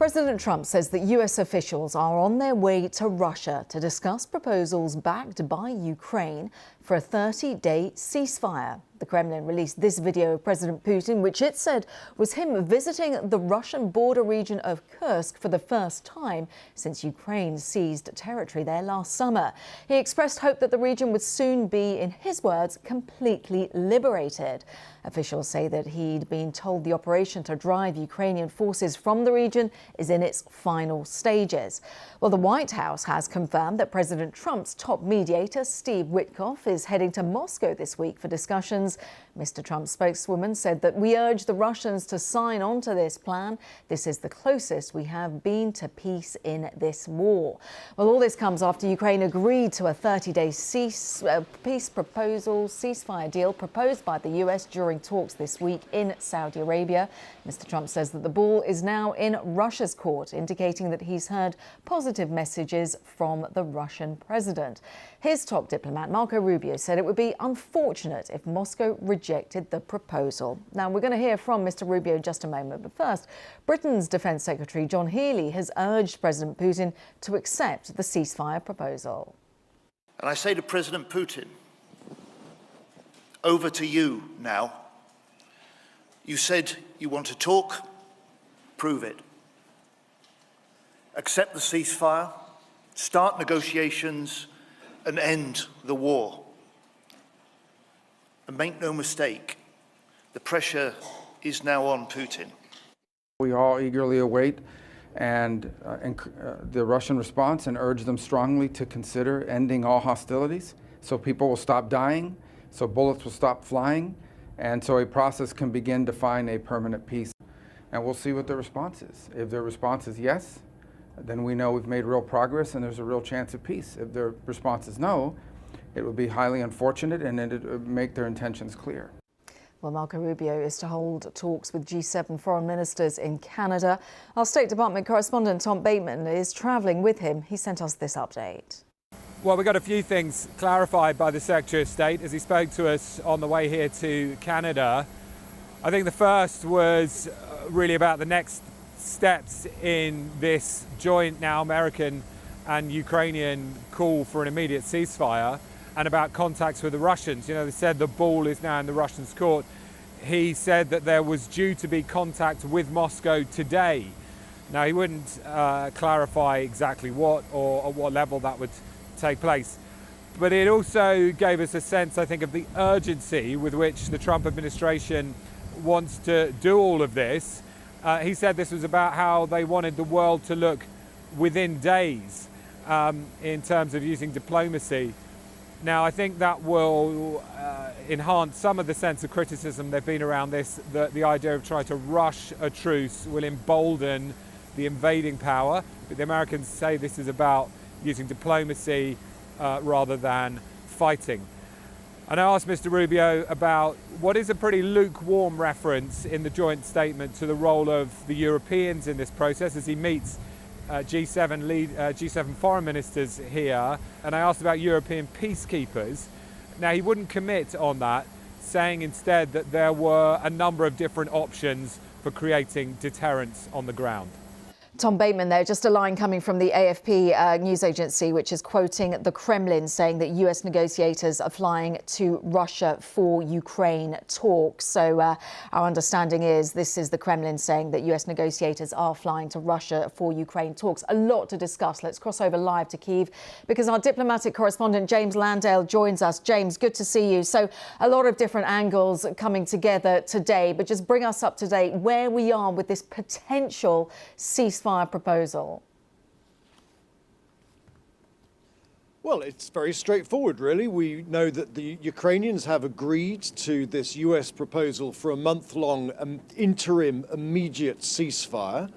President Trump says that US officials are on their way to Russia to discuss proposals backed by Ukraine for a 30-day ceasefire. The Kremlin released this video of President Putin, which it said was him visiting the Russian border region of Kursk for the first time since Ukraine seized territory there last summer. He expressed hope that the region would soon be, in his words, completely liberated. Officials say that he'd been told the operation to drive Ukrainian forces from the region is in its final stages. Well, the White House has confirmed that President Trump's top mediator, Steve Witkoff, is heading to Moscow this week for discussions. Mr. Trump's spokeswoman said that we urge the Russians to sign on to this plan. This is the closest we have been to peace in this war. Well, all this comes after Ukraine agreed to a 30-day peace proposal, ceasefire deal proposed by the US during talks this week in Saudi Arabia. Mr. Trump says that the ball is now in Russia's court, indicating that he's heard positive messages from the Russian president. His top diplomat, Marco Rubio, said it would be unfortunate if Moscow rejected the proposal. Now, we're going to hear from Mr. Rubio in just a moment, but first, Britain's Defence Secretary John Healey has urged President Putin to accept the ceasefire proposal. And I say to President Putin, over to you now. You said you want to talk, prove it. Accept the ceasefire, start negotiations, and end the war. And make no mistake, the pressure is now on Putin. We all eagerly await the Russian response and urge them strongly to consider ending all hostilities so people will stop dying, so bullets will stop flying, and so a process can begin to find a permanent peace. And we'll see what the response is. If their response is yes, then we know we've made real progress and there's a real chance of peace. If their response is no, it would be highly unfortunate and it would make their intentions clear. Well, Marco Rubio is to hold talks with G7 foreign ministers in Canada. Our State Department correspondent Tom Bateman is travelling with him. He sent us this update. Well, we got a few things clarified by the Secretary of State as he spoke to us on the way here to Canada. I think the first was really about the next steps in this joint now American and Ukrainian call for an immediate ceasefire and about contacts with the Russians. You know, they said the ball is now in the Russians' court. He said that there was due to be contact with Moscow today. Now, he wouldn't clarify exactly what or at what level that would take place. But it also gave us a sense, I think, of the urgency with which the Trump administration wants to do all of this. He said this was about how they wanted the world to look within days in terms of using diplomacy. Now, I think that will enhance some of the sense of criticism there's been around this, that the idea of trying to rush a truce will embolden the invading power. But the Americans say this is about using diplomacy rather than fighting. And I asked Mr. Rubio about what is a pretty lukewarm reference in the joint statement to the role of the Europeans in this process as he meets G7 foreign ministers here. And I asked about European peacekeepers. Now, he wouldn't commit on that, saying instead that there were a number of different options for creating deterrence on the ground. Tom Bateman there, just a line coming from the AFP news agency, which is quoting the Kremlin saying that US negotiators are flying to Russia for Ukraine talks. So our understanding is this is the Kremlin saying that US negotiators are flying to Russia for Ukraine talks. A lot to discuss. Let's cross over live to Kyiv because our diplomatic correspondent James Landale joins us. James, good to see you. So a lot of different angles coming together today, but just bring us up to date where we are with this potential ceasefire proposal. Well, it's very straightforward, really. We know that the Ukrainians have agreed to this US proposal for a month-long interim immediate ceasefire.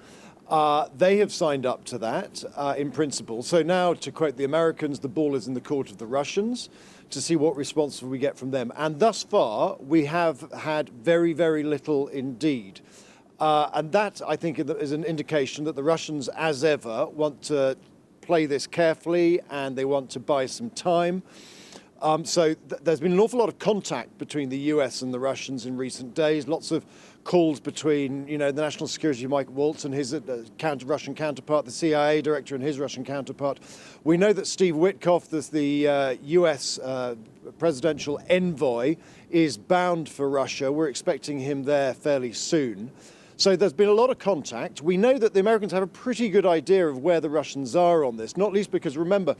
They have signed up to that in principle. So now, to quote the Americans, the ball is in the court of the Russians to see what response we get from them. And thus far, we have had very, very little indeed. And that, I think, is an indication that the Russians, as ever, want to play this carefully and they want to buy some time. There's been an awful lot of contact between the US and the Russians in recent days, lots of calls between, the national security Mike Waltz and his Russian counterpart, the CIA director and his Russian counterpart. We know that Steve Witkoff, the US presidential envoy, is bound for Russia. We're expecting him there fairly soon. So there's been a lot of contact. We know that the Americans have a pretty good idea of where the Russians are on this, not least because, remember,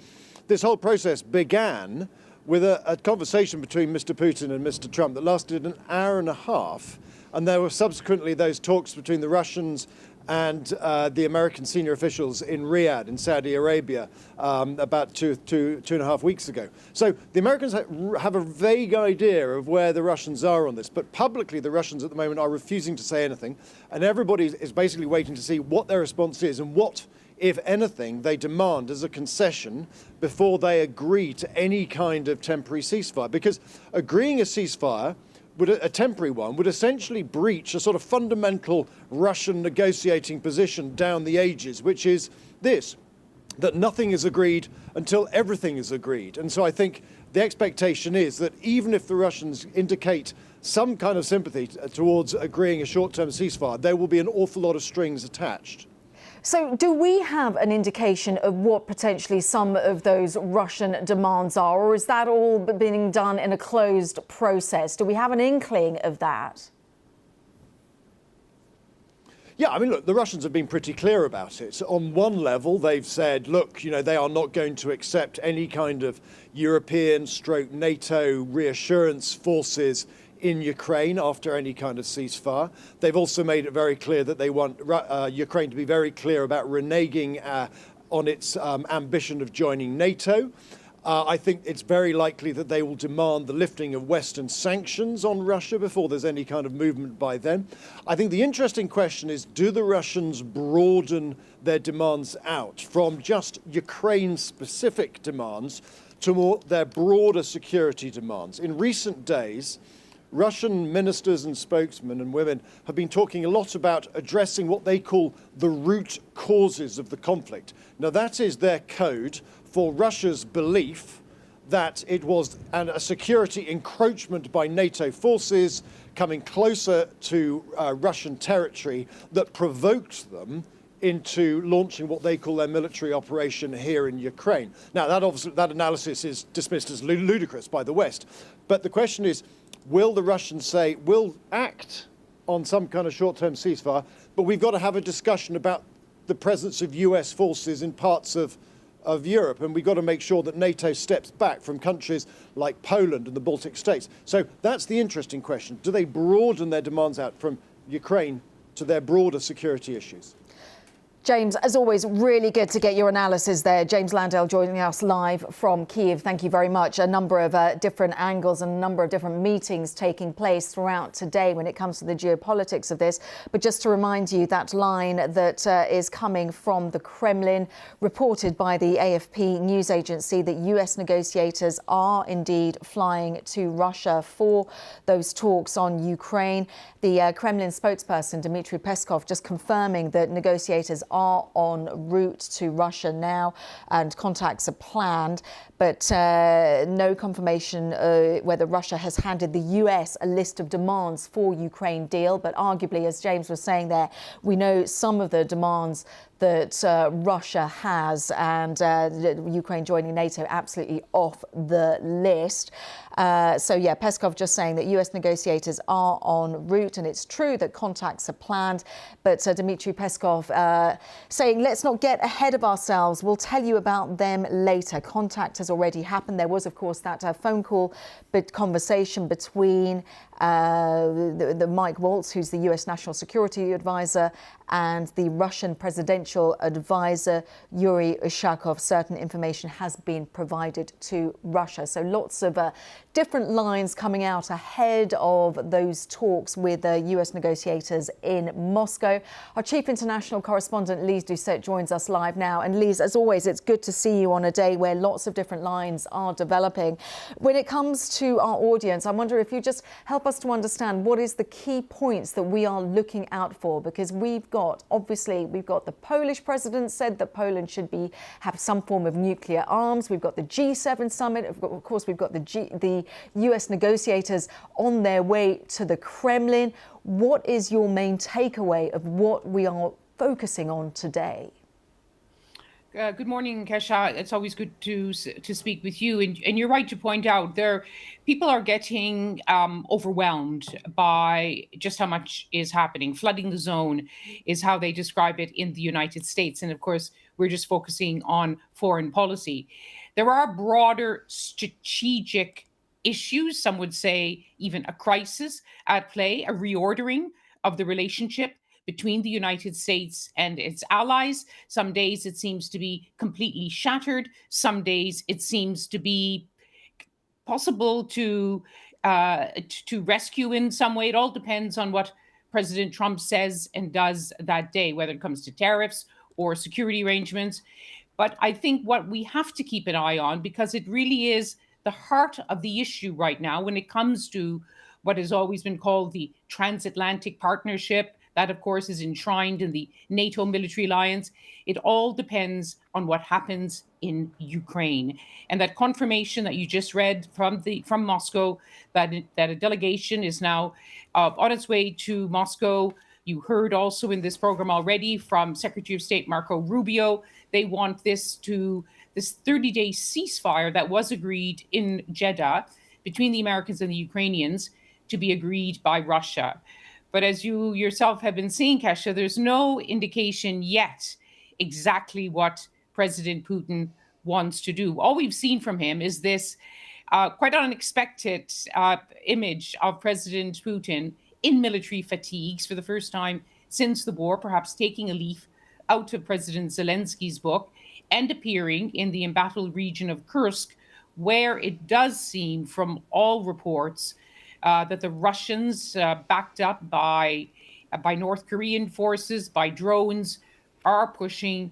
this whole process began with a conversation between Mr. Putin and Mr. Trump that lasted an hour and a half. And there were subsequently those talks between the Russians and the American senior officials in Riyadh, in Saudi Arabia, about two and a half weeks ago. So the Americans have a vague idea of where the Russians are on this, but publicly the Russians at the moment are refusing to say anything, and everybody is basically waiting to see what their response is and what, if anything, they demand as a concession before they agree to any kind of temporary ceasefire. Because agreeing a ceasefire, a temporary one, would essentially breach a sort of fundamental Russian negotiating position down the ages, which is this, that nothing is agreed until everything is agreed. And so I think the expectation is that even if the Russians indicate some kind of sympathy towards agreeing a short-term ceasefire, there will be an awful lot of strings attached. So do we have an indication of what potentially some of those Russian demands are, or is that all being done in a closed process? Do we have an inkling of that? Yeah, I mean, look, the Russians have been pretty clear about it. On one level, they've said, look, they are not going to accept any kind of European/NATO reassurance forces in Ukraine after any kind of ceasefire. They've also made it very clear that they want Ukraine to be very clear about reneging on its ambition of joining NATO. I think it's very likely that they will demand the lifting of Western sanctions on Russia before there's any kind of movement by them. I think the interesting question is, do the Russians broaden their demands out from just Ukraine-specific demands to their broader security demands? In recent days, Russian ministers and spokesmen and women have been talking a lot about addressing what they call the root causes of the conflict. Now, that is their code for Russia's belief that it was a security encroachment by NATO forces coming closer to Russian territory that provoked them into launching what they call their military operation here in Ukraine. Now, that analysis is dismissed as ludicrous by the West. But the question is, will the Russians say, we'll act on some kind of short-term ceasefire, but we've got to have a discussion about the presence of US forces in parts of Europe, and we've got to make sure that NATO steps back from countries like Poland and the Baltic states. So that's the interesting question. Do they broaden their demands out from Ukraine to their broader security issues? James, as always, really good to get your analysis there. James Landale joining us live from Kyiv. Thank you very much. A number of different angles and a number of different meetings taking place throughout today when it comes to the geopolitics of this. But just to remind you, that line that is coming from the Kremlin, reported by the AFP news agency, that US negotiators are indeed flying to Russia for those talks on Ukraine. The Kremlin spokesperson, Dmitry Peskov, just confirming that negotiators are en route to Russia now and contacts are planned, but no confirmation whether Russia has handed the US a list of demands for Ukraine deal. But arguably, as James was saying there, we know some of the demands that Russia has, and Ukraine joining NATO absolutely off the list. So yeah, Peskov just saying that US negotiators are en route, and it's true that contacts are planned, but Dmitry Peskov saying, let's not get ahead of ourselves. We'll tell you about them later. Contact has already happened. There was, of course, that phone call, but conversation between the Mike Waltz, who's the US National Security Advisor, and the Russian presidential advisor, Yuri Ushakov. Certain information has been provided to Russia. So lots of different lines coming out ahead of those talks with US negotiators in Moscow. Our chief international correspondent, Lise Doucette, joins us live now. And Lise, as always, it's good to see you on a day where lots of different lines are developing. When it comes to our audience, I wonder if you just help help us to understand what is the key points that we are looking out for? Because we've got the Polish president said that Poland should have some form of nuclear arms. We've got the G7 summit. Of course, we've got the US negotiators on their way to the Kremlin. What is your main takeaway of what we are focusing on today? Good morning, Kesha. It's always good to speak with you. And you're right to point out people are getting overwhelmed by just how much is happening. Flooding the zone is how they describe it in the United States. And of course, we're just focusing on foreign policy. There are broader strategic issues, some would say even a crisis at play, a reordering of the relationship between the United States and its allies. Some days it seems to be completely shattered. Some days it seems to be possible to rescue in some way. It all depends on what President Trump says and does that day, whether it comes to tariffs or security arrangements. But I think what we have to keep an eye on, because it really is the heart of the issue right now when it comes to what has always been called the transatlantic partnership, that, of course, is enshrined in the NATO military alliance. It all depends on what happens in Ukraine. And that confirmation that you just read from Moscow, that a delegation is now on its way to Moscow. You heard also in this program already from Secretary of State Marco Rubio. They want this 30-day ceasefire that was agreed in Jeddah between the Americans and the Ukrainians to be agreed by Russia. But as you yourself have been seeing, Kesha, there's no indication yet exactly what President Putin wants to do. All we've seen from him is this quite unexpected image of President Putin in military fatigues for the first time since the war, perhaps taking a leaf out of President Zelensky's book and appearing in the embattled region of Kursk, where it does seem from all reports that the Russians, backed up by North Korean forces, by drones, are pushing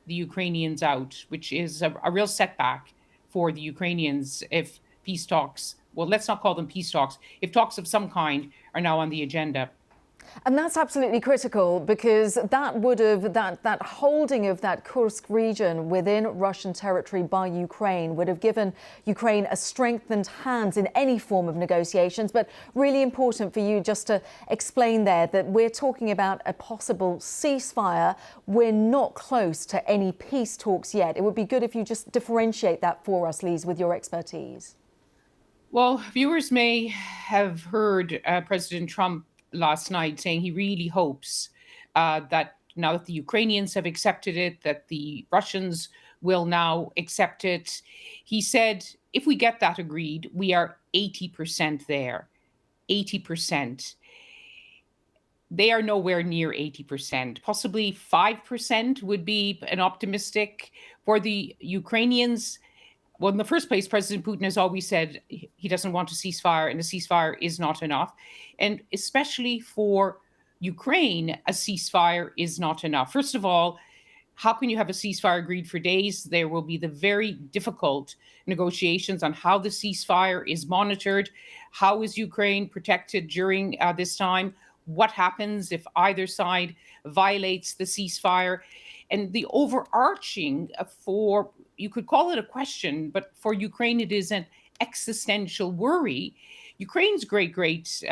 the Ukrainians out, which is a real setback for the Ukrainians if peace talks, well, let's not call them peace talks, if talks of some kind are now on the agenda. And that's absolutely critical, because that holding of that Kursk region within Russian territory by Ukraine would have given Ukraine a strengthened hand in any form of negotiations. But really important for you just to explain there that we're talking about a possible ceasefire. We're not close to any peace talks yet. It would be good if you just differentiate that for us, Lise, with your expertise. Well, viewers may have heard President Trump last night saying he really hopes that now that the Ukrainians have accepted it, that the Russians will now accept it. He said, if we get that agreed, we are 80% there. 80%. They are nowhere near 80%. Possibly 5% would be an optimistic for the Ukrainians. Well, in the first place, President Putin has always said he doesn't want a ceasefire, and a ceasefire is not enough. And especially for Ukraine, a ceasefire is not enough. First of all, how can you have a ceasefire agreed for days? There will be the very difficult negotiations on how the ceasefire is monitored. How is Ukraine protected during this time? What happens if either side violates the ceasefire? And the overarching you could call it a question, but for Ukraine, it is an existential worry. Ukraine's great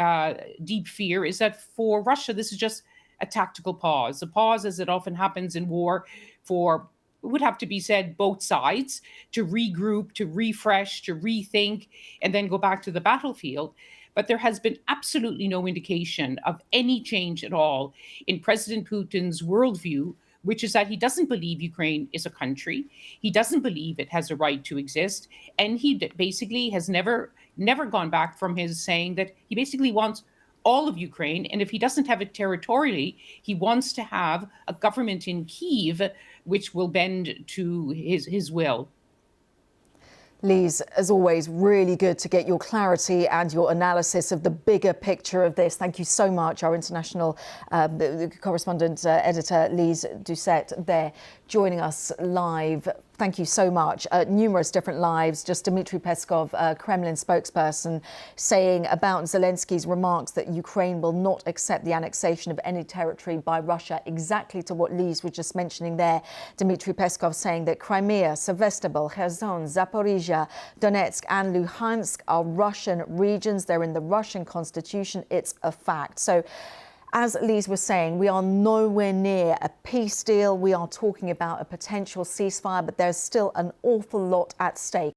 deep fear is that for Russia, this is just a tactical pause, a pause, as it often happens in war, for, it would have to be said, both sides to regroup, to refresh, to rethink, and then go back to the battlefield. But there has been absolutely no indication of any change at all in President Putin's worldview, which is that he doesn't believe Ukraine is a country. He doesn't believe it has a right to exist. And he basically has never gone back from his saying that he basically wants all of Ukraine. And if he doesn't have it territorially, he wants to have a government in Kyiv which will bend to his will. Lise, as always, really good to get your clarity and your analysis of the bigger picture of this. Thank you so much. Our international correspondent, editor, Lise Doucette there, joining us live. Thank you so much. Numerous different lives. Just Dmitry Peskov, Kremlin spokesperson, saying about Zelensky's remarks that Ukraine will not accept the annexation of any territory by Russia, exactly to what Lise was just mentioning there. Dmitry Peskov saying that Crimea, Sevastopol, Kherson, Zaporizhia, Donetsk and Luhansk are Russian regions. They're in the Russian constitution. It's a fact. So, as Lise was saying, we are nowhere near a peace deal. We are talking about a potential ceasefire, but there's still an awful lot at stake.